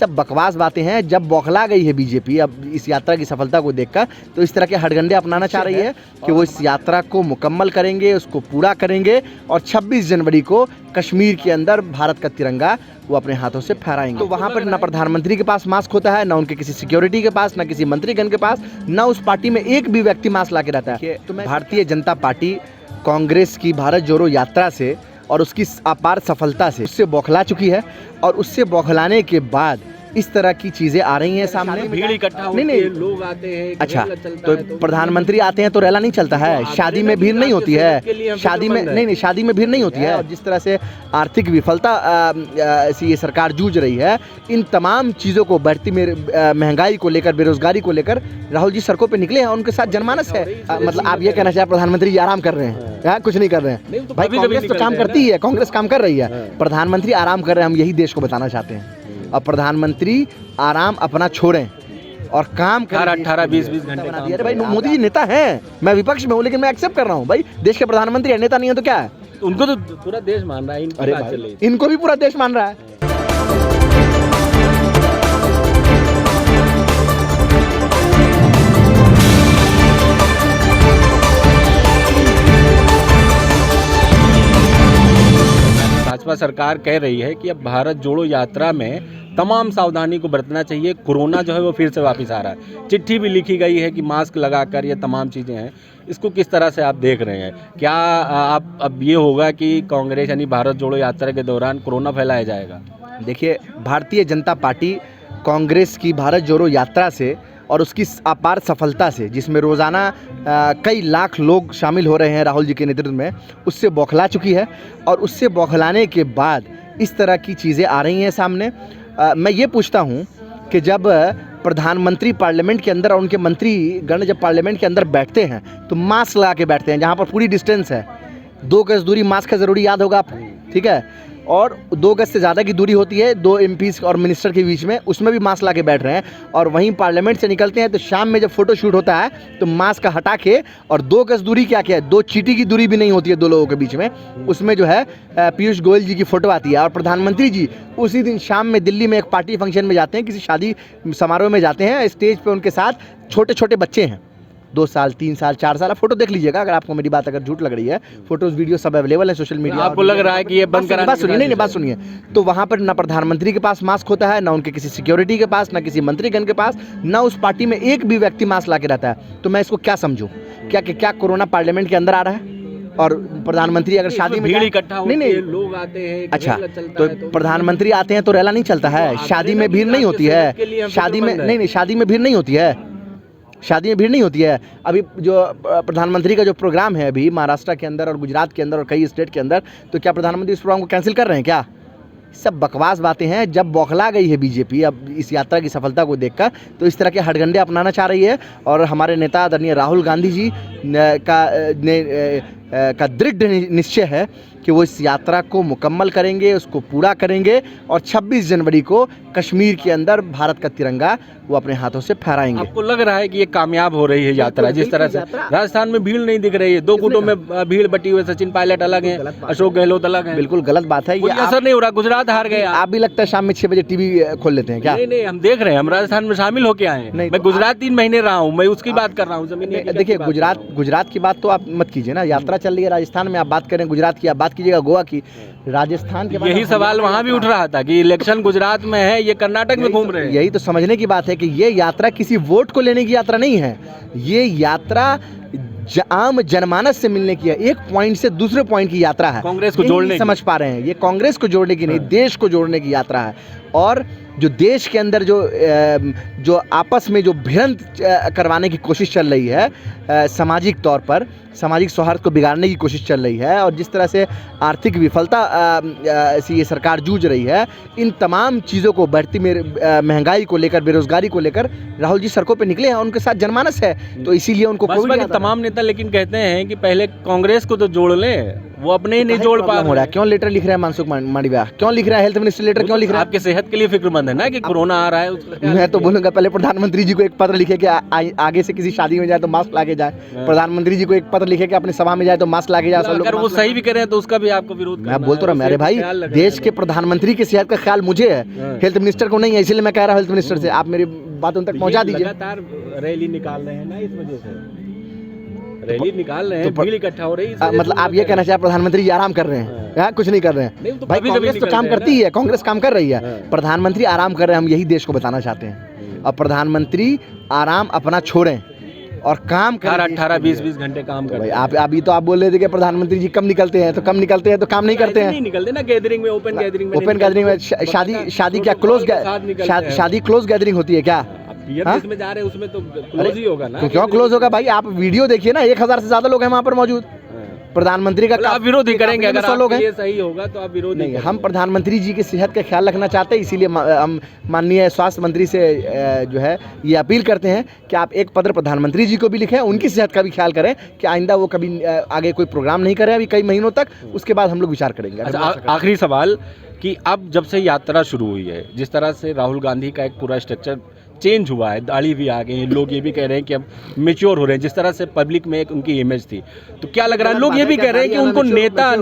सब बकवास बातें हैं। जब बौखला गई है बीजेपी अब इस यात्रा की सफलता को देखकर, तो इस तरह के हथकंडे अपनाना चाह रही है कि वो इस यात्रा को मुकम्मल करेंगे, उसको पूरा करेंगे और 26 जनवरी को कश्मीर के अंदर भारत का तिरंगा वो अपने हाथों से फहराएंगे। तो वहाँ पर ना प्रधानमंत्री के पास मास्क होता है, ना उनके किसी सिक्योरिटी के पास, ना किसी मंत्रीगण के पास, ना उस पार्टी में एक भी व्यक्ति मास्क ला के रहता है। तो भारतीय जनता पार्टी कांग्रेस की भारत जोड़ो यात्रा से और उसकी अपार सफलता से उससे बौखला चुकी है, और उससे बौखलाने के बाद इस तरह की चीजें आ रही हैं सामने। भीड़ इकट्ठा होती है, लोग आते हैं, अच्छा, तो प्रधानमंत्री आते हैं तो रैला नहीं चलता है, शादी में भीड़ नहीं होती है, शादी में नहीं, शादी में भीड़ नहीं होती है। और जिस तरह से आर्थिक विफलता से ये सरकार जूझ रही है, इन तमाम चीज़ों को, बढ़ती महंगाई को लेकर, बेरोजगारी को लेकर राहुल जी सड़कों पे निकले हैं, उनके साथ जनमानस है। मतलब आप ये कहना चाहें प्रधानमंत्री आराम कर रहे हैं, कुछ नहीं कर रहे हैं? भाई कांग्रेस तो काम करती है, कांग्रेस काम कर रही है, प्रधानमंत्री आराम कर रहे हैं, हम यही देश को बताना चाहते हैं। और प्रधानमंत्री आराम अपना छोड़ें और काम करें। 18-20 घंटे बना दिया। अरे भाई मोदी जी नेता हैं, मैं विपक्ष में हूँ, लेकिन मैं एक्सेप्ट कर रहा हूँ भाई, देश के प्रधानमंत्री है, नेता नहीं है तो क्या है? उनको तो पूरा देश मान रहा है, अरे भाई इनको भी पूरा देश मान रहा है। भाजपा सरकार कह रही है कि अब भारत जोड़ो यात्रा में तमाम सावधानी को बरतना चाहिए। कोरोना जो है वो फिर से वापस आ रहा है। चिट्ठी भी लिखी गई है कि मास्क लगाकर, ये तमाम चीज़ें हैं। इसको किस तरह से आप देख रहे हैं? क्या आप अब ये होगा कि कांग्रेस यानी भारत जोड़ो यात्रा के दौरान कोरोना फैलाया जाएगा? देखिए, भारतीय जनता पार्टी कांग्रेस की भारत जोड़ो यात्रा से और उसकी अपार सफलता से, जिसमें रोज़ाना कई लाख लोग शामिल हो रहे हैं राहुल जी के नेतृत्व में, उससे बौखला चुकी है। और उससे बौखलाने के बाद इस तरह की चीज़ें आ रही हैं सामने। मैं ये पूछता हूँ कि जब प्रधानमंत्री पार्लियामेंट के अंदर और उनके मंत्रीगण जब पार्लियामेंट के अंदर बैठते हैं तो मास्क लगा के बैठते हैं, जहाँ पर पूरी डिस्टेंस है, 2 गज दूरी मास्क का ज़रूरी, याद होगा आपको, ठीक है? और 2 गज से ज़्यादा की दूरी होती है 2 एमपीज़ और मिनिस्टर के बीच में, उसमें भी मास्क ला के बैठ रहे हैं। और वहीं पार्लियामेंट से निकलते हैं तो शाम में जब फोटो शूट होता है तो मास्क हटा के, और 2 गज दूरी क्या क्या है, 2 चींटी की दूरी भी नहीं होती है 2 लोगों के बीच में, उसमें जो है पीयूष गोयल जी की फ़ोटो आती है। और प्रधानमंत्री जी उसी दिन शाम में दिल्ली में एक पार्टी फंक्शन में जाते हैं, किसी शादी समारोह में जाते हैं, स्टेज पर उनके साथ छोटे छोटे बच्चे हैं, 2 साल, 3 साल, 4 साल। आप फोटो देख लीजिएगा अगर आपको मेरी बात अगर झूठ लग रही है। फोटोज वीडियो सब अवेलेबल है सोशल मीडिया। आपको लग रहा है कि ये बंद करा? बात सुनिए, नहीं बात सुनिए। तो वहाँ पर ना प्रधानमंत्री के पास मास्क होता है, ना उनके किसी सिक्योरिटी के पास, ना किसी मंत्रीगण के पास, ना उस पार्टी में एक भी व्यक्ति मास्क ला के रहता है। तो मैं इसको क्या समझूँ? क्या कोरोना पार्लियामेंट के अंदर आ रहा है? और प्रधानमंत्री अगर शादी में भीड़ इकट्ठा होती नहीं, है, लोग आते हैं, अच्छा, तो प्रधानमंत्री आते हैं तो रैला नहीं चलता है, शादी में भीड़ नहीं होती है, शादी में नहीं, शादी में भीड़ नहीं होती है, शादी में भीड़ नहीं होती है। अभी जो प्रधानमंत्री का जो प्रोग्राम है अभी महाराष्ट्र के अंदर और गुजरात के अंदर और कई स्टेट के अंदर, तो क्या प्रधानमंत्री इस प्रोग्राम को कैंसिल कर रहे हैं क्या? सब बकवास बातें हैं। जब बौखला गई है बीजेपी अब इस यात्रा की सफलता को देखकर, तो इस तरह के हथकंडे अपनाना चाह रही है। और हमारे नेता आदरणीय राहुल गांधी जी का दृढ़ निश्चय है कि वो इस यात्रा को मुकम्मल करेंगे, उसको पूरा करेंगे और 26 जनवरी को कश्मीर के अंदर भारत का तिरंगा वो अपने हाथों से फहराएंगे। आपको लग रहा है कि ये कामयाब हो रही है यात्रा? जिस तरह से राजस्थान में भीड़ नहीं दिख रही है, 2 गुटों में भीड़ बटी हुई, सचिन पायलट अलग है, अशोक गहलोत अलग है। बिल्कुल गलत बात है, ये असर नहीं हो रहा। गुजरात हार गए। आप भी लगता है शाम में 6 बजे टीवी खोल लेते हैं क्या? नहीं, हम देख रहे हैं, हम राजस्थान में शामिल होके आए हैं। मैं गुजरात 3 महीने रहा हूँ, मैं उसकी बात कर रहा हूँ। देखिए, गुजरात की बात तो आप मत कीजिए ना, यात्रा चल रही है राजस्थान में, आप बात करें गुजरात की, आप बात कीजिएगा गोवा की, राजस्थान के। यही सवाल वहाँ भी उठ रहा था कि इलेक्शन गुजरात में है, ये कर्नाटक में घूम रहे हैं। यही तो समझने की बात है कि ये यात्रा किसी वोट को लेने की यात्रा नहीं है, ये यात्रा आम जनमानस से मिलने की है, एक पॉइंट से दूसरे पॉइंट की यात्रा है। कांग्रेस को जोड़ने, समझ पा रहे हैं, ये कांग्रेस को जोड़ने की नहीं, देश को जोड़ने की यात्रा है। और जो देश के अंदर जो आपस में जो भिड़ंत करवाने की कोशिश चल रही है, सामाजिक तौर पर सामाजिक सौहार्द को बिगाड़ने की कोशिश चल रही है, और जिस तरह से आर्थिक विफलता से ये सरकार जूझ रही है, इन तमाम चीज़ों को, बढ़ती महंगाई को लेकर, बेरोजगारी को लेकर राहुल जी सड़कों पे निकले हैं, उनके साथ जनमानस है। तो इसीलिए उनको तमाम नेता लेकिन कहते हैं कि पहले कांग्रेस को तो जोड़ लें, वो अपने ही नहीं जोड़ पा रहे हैं। क्यों लेटर लिख रहे हैं मनसुख मांडविया? क्यों लिख रहा है हेल्थ मिनिस्टर लेटर? क्यों लिख रहा है? आपके सेहत के लिए फिक्रमंद बंद है ना कि कोरोना आ रहा है उसका ख्याल मैं तो रखिए। बोलूंगा पहले प्रधानमंत्री जी को एक पत्र लिखे कि आगे से किसी शादी में जाए तो मास्क लाके जाए। प्रधानमंत्री जी को एक पत्र लिखे कि अपने सभा में जाए तो मास्क लाके जाए। सब लोग अगर वो मास्क सही भी करें तो उसका भी आपको विरोध मैं करना बोल तो है, रहा मेरे उससे भाई, ख्याल रखना देश है। के प्रधानमंत्री की सेहत का ख्याल मुझे है, हाँ। हेल्थ मिनिस्टर को नहीं है। इसीलिए मैं कह रहा हूँ हेल्थ मिनिस्टर से आप मेरी बात उन तक तो पहुंचा ये दीजिए। लगातार रैली निकाल रहे हैं ना, इस वजह से रैली निकाल रहे हैं, तो भीड़ इकट्ठा हो रही है, इस वजह मतलब से आप लोग ये कह कहना रहे चाहे प्रधानमंत्री जी आराम कर रहे हैं? हाँ। हाँ, कुछ नहीं कर रहे नहीं, हैं तो भाई। कभी-कभी कांग्रेस तो निकलते काम हैं करती ना। है, कांग्रेस काम कर रही है। हाँ। प्रधानमंत्री आराम कर रहे हैं, हम यही देश को बताना चाहते हैं। और प्रधानमंत्री आराम अपना छोड़ें और काम करें। 18 20 घंटे काम कर भाई रहे हैं। आप अभी तो आप बोल रहे थे कि प्रधानमंत्री जी कम निकलते हैं, तो कम निकलते हैं तो काम नहीं करते ऐसे हैं। नहीं निकलते ना गैदरिंग में, ओपन गैदरिंग में ओपन गैदरिंग में शादी क्या क्लोज शादी क्लोज गैदरिंग होती है क्या? पीएम हाँ? जिसमें जा रहे हैं उसमें तो क्लोज ही होगा ना। तो क्यों क्लोज होगा भाई? आप वीडियो देखिए ना, 1000 से ज्यादा लोग हैं वहाँ पर मौजूद। प्रधानमंत्री का मतलब आप विरोध ही करेंगे अगर 100 लोग आपके हैं। लिए सही होगा तो आप विरोध ही नहीं, करेंगे। हम प्रधानमंत्री जी की सेहत का ख्याल रखना चाहते हैं, इसीलिए हम माननीय स्वास्थ्य मंत्री से जो है ये अपील करते हैं कि आप एक पत्र प्रधानमंत्री जी को भी लिखें, उनकी सेहत का भी ख्याल करें कि आइंदा वो कभी आगे कोई प्रोग्राम नहीं करें अभी कई महीनों तक। उसके बाद हम लोग विचार करेंगे। अच्छा, आखिरी सवाल कि अब जब से यात्रा शुरू हुई है, जिस तरह से राहुल गांधी का एक पूरा स्ट्रक्चर चेंज हुआ है, दाढ़ी भी आ गई है, लोग ये भी कह रहे हैं कि अब मेच्योर हो रहे हैं, जिस तरह से पब्लिक में एक उनकी इमेज थी, तो क्या लग रहा है, लोग ये भी कह रहे हैं कि उनको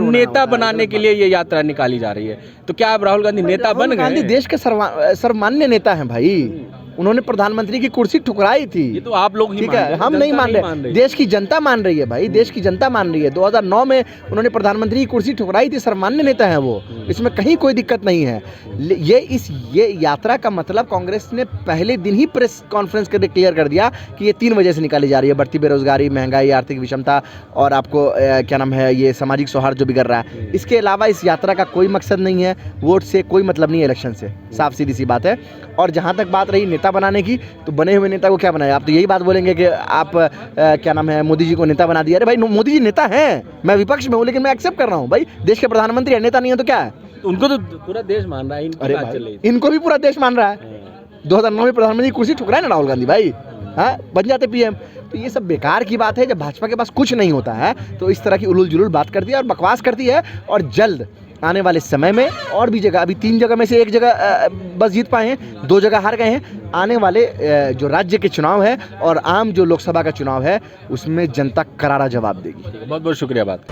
नेता बनाने के लिए ये यात्रा निकाली जा रही है, तो क्या अब राहुल गांधी नेता बन गांधी गए? देश के सर्वमान्य नेता हैं भाई। उन्होंने प्रधानमंत्री की कुर्सी ठुकराई थी। ये तो आप लोग ही ठीक मान है, रहे हैं, हम जनता नहीं मान रहे, देश की जनता मान रही है भाई, देश की जनता मान रही है। 2009 में उन्होंने प्रधानमंत्री की कुर्सी ठुकराई थी, सर्वमान्य नेता है वो, इसमें कहीं कोई दिक्कत नहीं है। ये यात्रा का मतलब कांग्रेस ने पहले दिन ही प्रेस कॉन्फ्रेंस करके क्लियर कर दिया कि ये 3 वजह से निकाली जा रही है: बढ़ती बेरोजगारी, महंगाई, आर्थिक विषमता और आपको क्या नाम है, ये सामाजिक सौहार्द जो बिगड़ रहा है। इसके अलावा इस यात्रा का कोई मकसद नहीं है, वोट से कोई मतलब नहीं है, इलेक्शन से, साफ सीधी सी बात है। और जहाँ तक बात रही नेता बनाने की, तो बने हुए नेता को क्या बनाया? आप तो यही बात बोलेंगे कि आप क्या नाम है, मोदी जी को नेता बना दिया। अरे भाई, मोदी जी नेता हैं, मैं विपक्ष में हूँ लेकिन मैं एक्सेप्ट कर रहा हूँ भाई, देश के प्रधानमंत्री है, नेता नहीं है तो क्या है? तो उनको तो पूरा देश मान रहा है, इनकी अरे बात भाई, चल रही थी। इनको भी पूरा देश मान रहा है। हाँ। 2009 में प्रधानमंत्री की कुर्सी ठुकराए ना राहुल गांधी भाई, हाँ, बन जाते पीएम। तो ये सब बेकार की बात है। जब भाजपा के पास कुछ नहीं होता है तो इस तरह की उलूल जुलूल बात करती है और बकवास करती है। और जल्द आने वाले समय में और भी जगह, अभी 3 जगह में से 1 जगह बस जीत पाए हैं, 2 जगह हार गए हैं। आने वाले जो राज्य के चुनाव है और आम जो लोकसभा का चुनाव है, उसमें जनता करारा जवाब देगी। बहुत बहुत शुक्रिया बात।